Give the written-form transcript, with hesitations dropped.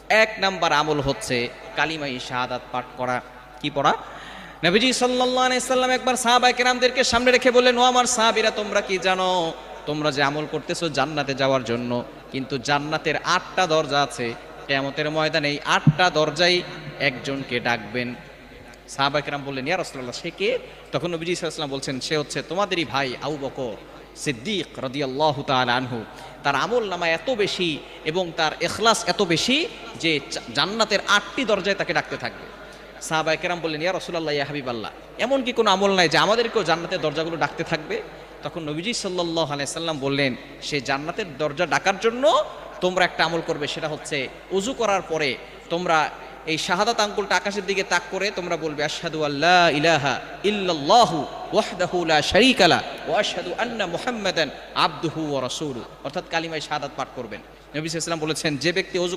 এক নাম্বার আমল হচ্ছে কালিমায়ে শাহাদাত পাঠ করা। কি পড়া? নবীজি সাল্লাল্লাহু আলাইহি সাল্লাম একবার সাহাবায়ে কেরামদেরকে সামনে রেখে বললেন, ও আমার সাহাবীরা, তোমরা কি জানো তোমরা যে আমল করতেছো জান্নাতে যাওয়ার জন্য, কিন্তু জান্নাতের 8টা দরজা আছে, কিয়ামতের ময়দানে এই 8টা দরজায় একজনকে ডাকবেন। সাহাবায়ে কেরাম বললেন, ইয়া রাসূলুল্লাহ, সে কে? তখন নবীজি সাল্লাল্লাহু আলাইহি ওয়াসাল্লাম বলছেন, সে হচ্ছে তোমাদেরই ভাই আবু বকর সিদ্দিক রাদিয়াল্লাহু তাআলা আনহু। তার আমল নামা এত বেশি এবং তার ইখলাস এত বেশি যে জান্নাতের 8টি দরজায় তাকে ডাকতে থাকবে। সাহাবায়ে কেরাম বললেন, ইয়া রাসূলুল্লাহ, ইয়া হাবিবাল্লাহ, এমন কি কোনো আমল নাই যে আমাদেরকেও জান্নাতের দরজাগুলো ডাকতে থাকবে? তখন নবীজি সাল্লাল্লাহু আলাইহি সাল্লাম বললেন, সে জান্নাতের দরজা ডাকার জন্য তোমরা একটা আমল করবে, সেটা হচ্ছে ওযু করার পরে তোমরা এই শাহাদাত আঙ্গুলটা আকাশের দিকে তাক করে তোমরা বলবে, আশহাদু আল্লা ইলাহা ইল্লাল্লাহু ওয়াহদাহু লা শারীকা লা ওয়া আশহাদু আন্না মুহাম্মাদান আবদুহু ওয়া রাসূলুহু, অর্থাৎ কালিমায়ে শাহাদাত পাঠ করবেন। নবী সাল্লাল্লাহু আলাইহি ওয়াসাল্লাম বলেছেন, যে ব্যক্তি ওযু